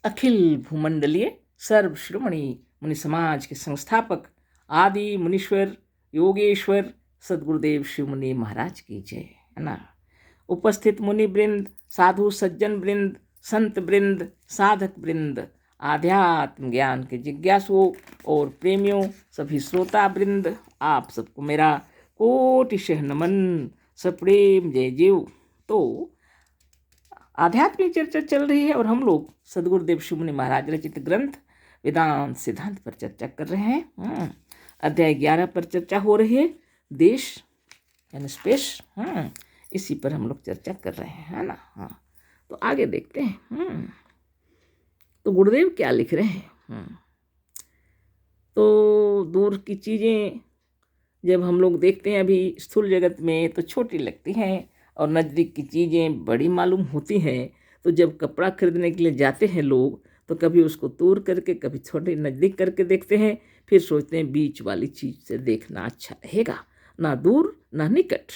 अखिल भूमंडलीय सर्व श्रोमणी मुनि समाज के संस्थापक आदि मुनीश्वर योगेश्वर सदगुरुदेव शिव मुनि महाराज की जय। है ना। उपस्थित मुनि वृंद, साधु सज्जन वृंद, संत वृंद, साधक वृंद, आध्यात्म ज्ञान के जिज्ञासुओं और प्रेमियों, सभी श्रोता वृंद, आप सबको मेरा कोटिशः नमन, सप्रेम जय जीव। तो आध्यात्मिक चर्चा चल रही है और हम लोग सदगुरुदेव शिव मुनि महाराज रचित ग्रंथ वेदांत सिद्धांत पर चर्चा कर रहे हैं। अध्याय 11 पर चर्चा हो रही है, देश यानी स्पेस। इसी पर हम लोग चर्चा कर रहे हैं, है ना। तो आगे देखते हैं। तो गुरुदेव क्या लिख रहे हैं। तो दूर की चीज़ें जब हम लोग देखते हैं अभी स्थूल जगत में तो छोटी लगती हैं और नज़दीक की चीज़ें बड़ी मालूम होती हैं। तो जब कपड़ा खरीदने के लिए जाते हैं लोग तो कभी उसको दूर करके कभी थोड़ी नज़दीक करके देखते हैं, फिर सोचते हैं बीच वाली चीज़ से देखना अच्छा रहेगा, ना दूर ना निकट।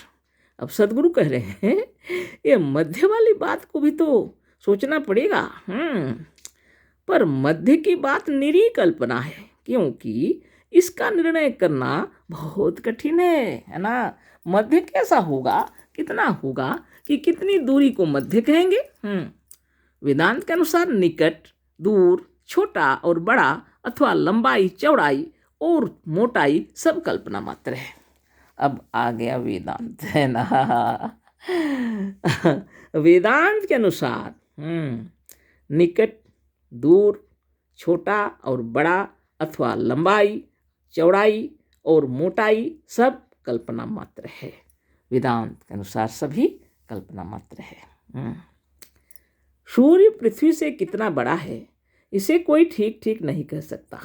अब सदगुरु कह रहे हैं ये मध्य वाली बात को भी तो सोचना पड़ेगा। पर मध्य की बात निरी कल्पना है, क्योंकि इसका निर्णय करना बहुत कठिन है ना। मध्य कैसा होगा, कितना होगा, कि कितनी दूरी को मध्य कहेंगे। वेदांत के अनुसार निकट, दूर, छोटा और बड़ा अथवा लंबाई, चौड़ाई और मोटाई सब कल्पना मात्र है। अब आ गया वेदांत, है ना। वेदांत के अनुसार निकट, दूर, छोटा और बड़ा अथवा लंबाई, चौड़ाई और मोटाई सब कल्पना मात्र है। वेदांत के अनुसार सभी कल्पना मात्र है। सूर्य पृथ्वी से कितना बड़ा है इसे कोई ठीक ठीक नहीं कह सकता।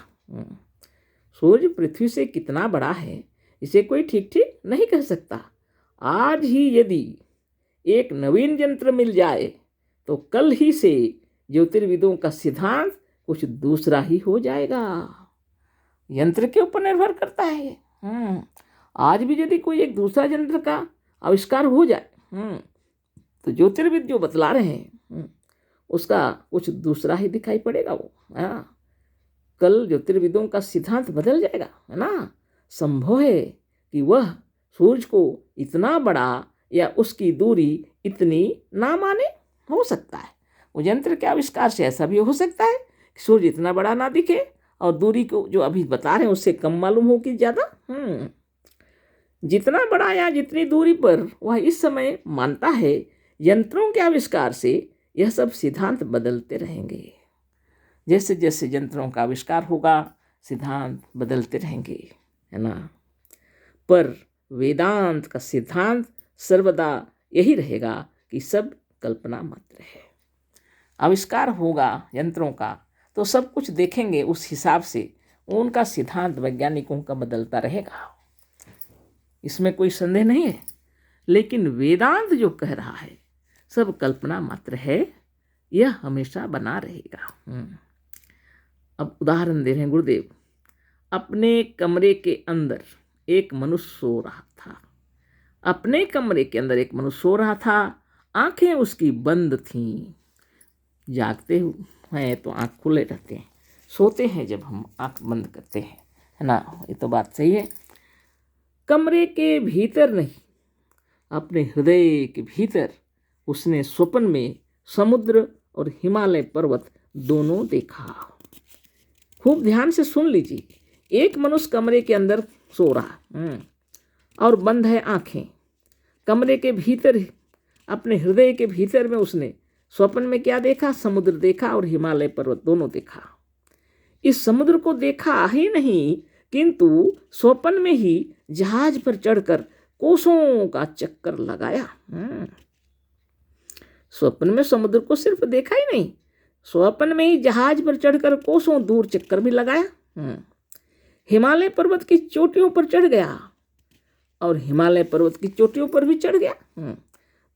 सूर्य पृथ्वी से कितना बड़ा है इसे कोई ठीक ठीक नहीं कह सकता। आज ही यदि एक नवीन यंत्र मिल जाए तो कल ही से ज्योतिर्विदों का सिद्धांत कुछ दूसरा ही हो जाएगा। यंत्र के ऊपर निर्भर करता है। आज भी यदि कोई एक दूसरा यंत्र का आविष्कार हो जाए तो ज्योतिर्विद जो बतला रहे हैं उसका कुछ दूसरा ही दिखाई पड़ेगा। वो कल ज्योतिर्विदों का सिद्धांत बदल जाएगा, है ना। संभव है कि वह सूर्य को इतना बड़ा या उसकी दूरी इतनी ना माने, हो सकता है। वो यंत्र के आविष्कार से ऐसा भी हो सकता है कि सूर्य इतना बड़ा ना दिखे और दूरी को जो अभी बता रहे हैं उससे कम मालूम हो कि ज़्यादा। जितना बड़ा या जितनी दूरी पर वह इस समय मानता है, यंत्रों के आविष्कार से यह सब सिद्धांत बदलते रहेंगे। जैसे जैसे यंत्रों का आविष्कार होगा सिद्धांत बदलते रहेंगे, है ना। पर वेदांत का सिद्धांत सर्वदा यही रहेगा कि सब कल्पना मात्र है। आविष्कार होगा यंत्रों का तो सब कुछ देखेंगे, उस हिसाब से उनका सिद्धांत वैज्ञानिकों का बदलता रहेगा, इसमें कोई संदेह नहीं है। लेकिन वेदांत जो कह रहा है सब कल्पना मात्र है, यह हमेशा बना रहेगा। अब उदाहरण दे रहे हैं गुरुदेव। अपने कमरे के अंदर एक मनुष्य सो रहा था। अपने कमरे के अंदर एक मनुष्य सो रहा था, आंखें उसकी बंद थीं। जागते हैं तो आंख खुले रहते हैं, सोते हैं जब हम आंख बंद करते हैं, है ना। ये तो बात सही है। कमरे के भीतर नहीं, अपने हृदय के भीतर उसने स्वप्न में समुद्र और हिमालय पर्वत दोनों देखा। खूब ध्यान से सुन लीजिए। एक मनुष्य कमरे के अंदर सो रहा और बंद है आंखें। कमरे के भीतर, अपने हृदय के भीतर में उसने स्वप्न में क्या देखा? समुद्र देखा और हिमालय पर्वत दोनों देखा। इस समुद्र को देखा ही नहीं, किंतु स्वप्न में ही जहाज पर चढ़कर कोसों का चक्कर लगाया। स्वप्न में समुद्र को सिर्फ देखा ही नहीं, स्वप्न में ही जहाज पर चढ़कर कोसों दूर चक्कर भी लगाया। हिमालय पर्वत की चोटियों पर चढ़ गया और हिमालय पर्वत की चोटियों पर भी चढ़ गया।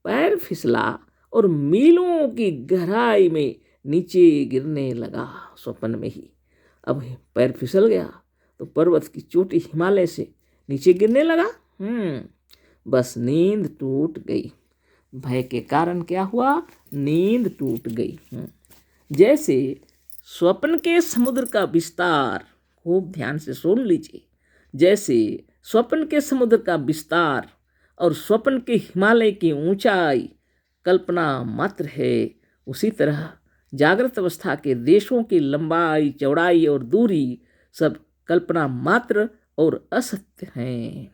पैर फिसला और मीलों की गहराई में नीचे गिरने लगा स्वप्न में ही। अब पैर फिसल गया तो पर्वत की चोटी हिमालय से नीचे गिरने लगा। बस नींद टूट गई। भय के कारण क्या हुआ? नींद टूट गई। जैसे स्वप्न के समुद्र का विस्तार, खूब ध्यान से सुन लीजिए। जैसे स्वप्न के समुद्र का विस्तार और स्वप्न के हिमालय की ऊंचाई कल्पना मात्र है, उसी तरह जागृत अवस्था के देशों की लंबाई, चौड़ाई और दूरी सब कल्पना मात्र और असत्य हैं।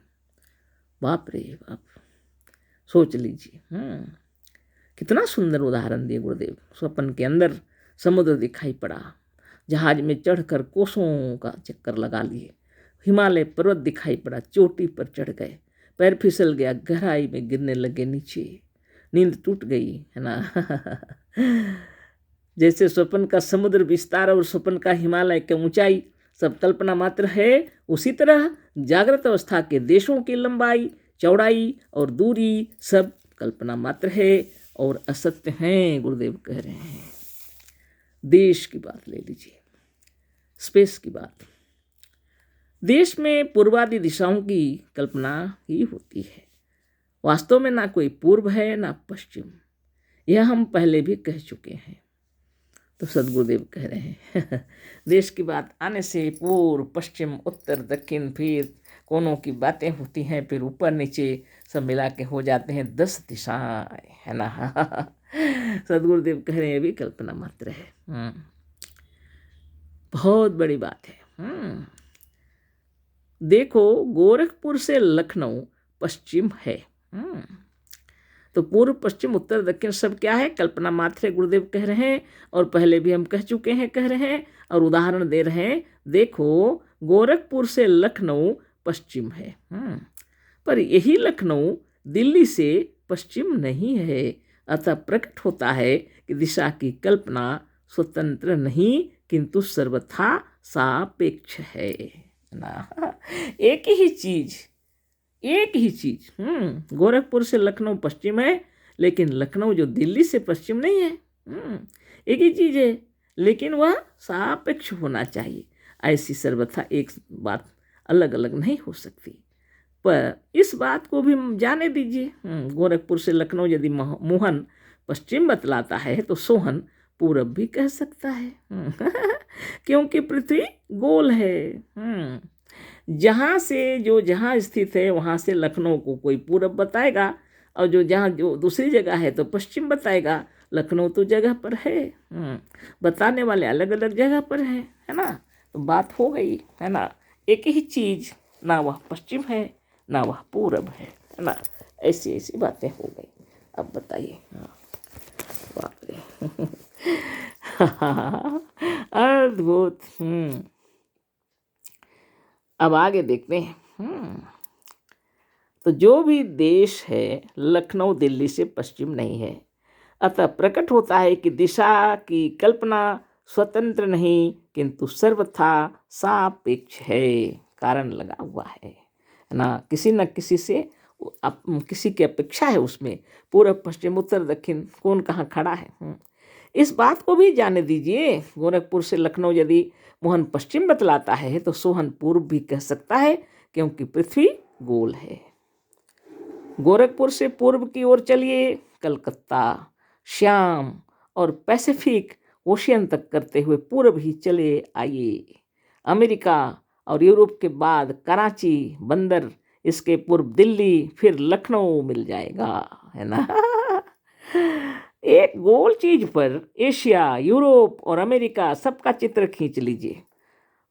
बाप रे बाप, सोच लीजिए। कितना सुंदर उदाहरण दिए गुरुदेव। स्वप्न के अंदर समुद्र दिखाई पड़ा, जहाज में चढ़कर कोसों का चक्कर लगा लिए। हिमालय पर्वत दिखाई पड़ा, चोटी पर चढ़ गए, पैर फिसल गया, गहराई में गिरने लगे नीचे, नींद टूट गई, है ना। जैसे स्वप्न का समुद्र विस्तार और स्वप्न का हिमालय की ऊंचाई सब कल्पना मात्र है, उसी तरह जागृत अवस्था के देशों की लंबाई, चौड़ाई और दूरी सब कल्पना मात्र है और असत्य हैं, गुरुदेव कह रहे हैं। देश की बात ले लीजिए, स्पेस की बात। देश में पूर्वादि दिशाओं की कल्पना ही होती है। वास्तव में ना कोई पूर्व है ना पश्चिम, यह हम पहले भी कह चुके हैं। तो सदगुरुदेव कह रहे हैं देश की बात आने से पूर्व, पश्चिम, उत्तर, दक्षिण, फिर कोनों की बातें होती हैं, फिर ऊपर नीचे सब मिला के हो जाते हैं 10 दिशाएं, है ना। सदगुरुदेव कह रहे हैं भी कल्पना मात्र है। बहुत बड़ी बात है। देखो, गोरखपुर से लखनऊ पश्चिम है। तो पूर्व, पश्चिम, उत्तर, दक्षिण सब क्या है? कल्पना मात्र है, गुरुदेव कह रहे हैं। और पहले भी हम कह चुके हैं, कह रहे हैं और उदाहरण दे रहे हैं। देखो, गोरखपुर से लखनऊ पश्चिम है, पर यही लखनऊ दिल्ली से पश्चिम नहीं है। अतः प्रकट होता है कि दिशा की कल्पना स्वतंत्र नहीं किंतु सर्वथा सापेक्ष है ना। एक ही चीज गोरखपुर से लखनऊ पश्चिम है, लेकिन लखनऊ जो दिल्ली से पश्चिम नहीं है। एक ही चीज है, लेकिन वह सापेक्ष होना चाहिए। ऐसी सर्वथा एक बात अलग अलग नहीं हो सकती। पर इस बात को भी जाने दीजिए। गोरखपुर से लखनऊ यदि मोहन पश्चिम बतलाता है तो सोहन पूरब भी कह सकता है। क्योंकि पृथ्वी गोल है। जहाँ से जो जहाँ स्थित है वहाँ से लखनऊ को कोई पूरब बताएगा, और जो दूसरी जगह है तो पश्चिम बताएगा। लखनऊ तो जगह पर है, बताने वाले अलग अलग जगह पर है ना। तो बात हो गई, है ना। एक ही चीज, ना वह पश्चिम है ना वह पूरब है ना। ऐसी ऐसी बातें हो गई। अब बताइए। बाप रे। अद्भुत। अब आगे देखते हैं। तो जो भी देश है, लखनऊ दिल्ली से पश्चिम नहीं है। अतः प्रकट होता है कि दिशा की कल्पना स्वतंत्र नहीं किंतु सर्वथा सापेक्ष है। कारण लगा हुआ है ना, किसी न किसी से किसी की अपेक्षा है उसमें। पूर्व, पश्चिम, उत्तर, दक्षिण कौन कहाँ खड़ा है। इस बात को भी जाने दीजिए। गोरखपुर से लखनऊ यदि मोहन पश्चिम बतलाता है तो सोहन पूर्व भी कह सकता है, क्योंकि पृथ्वी गोल है। गोरखपुर से पूर्व की ओर चलिए, कलकत्ता, श्याम और पैसिफिक ओशियन तक करते हुए पूर्व ही चले आइए। अमेरिका और यूरोप के बाद कराची बंदर, इसके पूर्व दिल्ली, फिर लखनऊ मिल जाएगा, है ना। एक गोल चीज पर एशिया, यूरोप और अमेरिका सबका चित्र खींच लीजिए।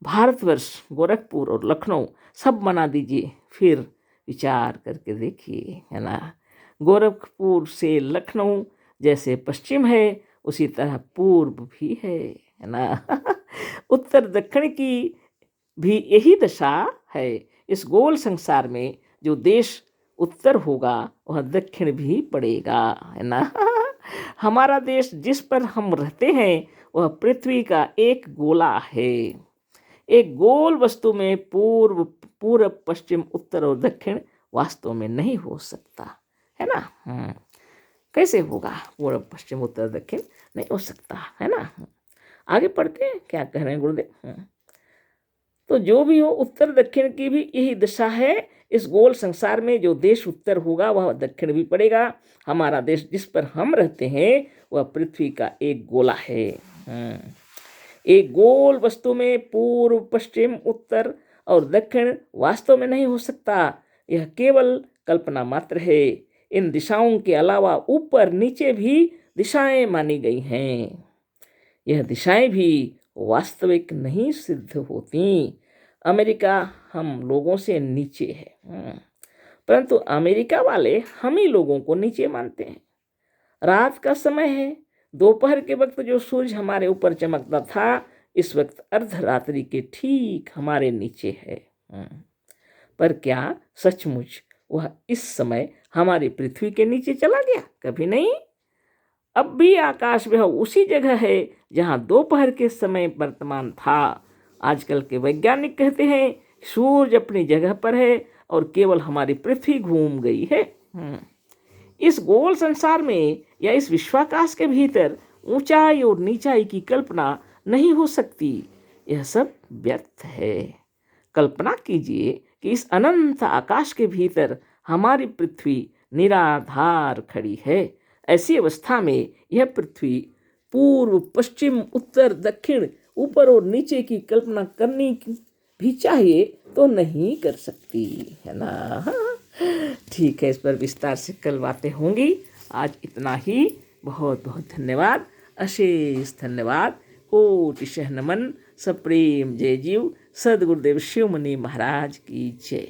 भारतवर्ष, गोरखपुर और लखनऊ सब बना दीजिए, फिर विचार करके देखिए, है ना। गोरखपुर से लखनऊ जैसे पश्चिम है, उसी तरह पूर्व भी है ना। उत्तर दक्षिण की भी यही दशा है। इस गोल संसार में जो देश उत्तर होगा वह दक्षिण भी पड़ेगा, है ना। हमारा देश जिस पर हम रहते हैं वह पृथ्वी का एक गोला है। एक गोल वस्तु में पूर्व, पश्चिम, उत्तर और दक्षिण वास्तव में नहीं हो सकता, है ना। कैसे होगा? पूर्व, पश्चिम, उत्तर, दक्षिण नहीं हो सकता, है ना। आगे पढ़ते हैं क्या कह रहे हैं गुरुदेव। तो जो भी हो, उत्तर दक्षिण की भी यही दशा है। इस गोल संसार में जो देश उत्तर होगा वह दक्षिण भी पड़ेगा। हमारा देश जिस पर हम रहते हैं वह पृथ्वी का एक गोला है। एक गोल वस्तु में पूर्व, पश्चिम, उत्तर और दक्षिण वास्तव में नहीं हो सकता। यह केवल कल्पना मात्र है। इन दिशाओं के अलावा ऊपर नीचे भी दिशाएं मानी गई हैं। यह दिशाएं भी वास्तविक नहीं सिद्ध होती। अमेरिका हम लोगों से नीचे है, परंतु अमेरिका वाले हम ही लोगों को नीचे मानते हैं। रात का समय है। दोपहर के वक्त जो सूरज हमारे ऊपर चमकता था, इस वक्त अर्धरात्रि के ठीक हमारे नीचे है। पर क्या सचमुच वह इस समय हमारी पृथ्वी के नीचे चला गया? कभी नहीं। अब भी आकाश वह उसी जगह है जहां दोपहर के समय वर्तमान था। आजकल के वैज्ञानिक कहते हैं सूरज अपनी जगह पर है और केवल हमारी पृथ्वी घूम गई है। इस गोल संसार में या इस विश्वाकाश के भीतर ऊंचाई और नीचाई की कल्पना नहीं हो सकती। यह सब व्यर्थ है। कल्पना कीजिए कि इस अनंत आकाश के भीतर हमारी पृथ्वी निराधार खड़ी है। ऐसी अवस्था में यह पृथ्वी पूर्व, पश्चिम, उत्तर, दक्षिण, ऊपर और नीचे की कल्पना करनी भी चाहिए तो नहीं कर सकती, है ना। ठीक है, इस पर विस्तार से कल बातें होंगी। आज इतना ही। बहुत बहुत धन्यवाद, अशेष धन्यवाद। कोटिशः नमन। सप्रेम जय जीव। सद्गुरुदेव शिव मुनि महाराज की जय।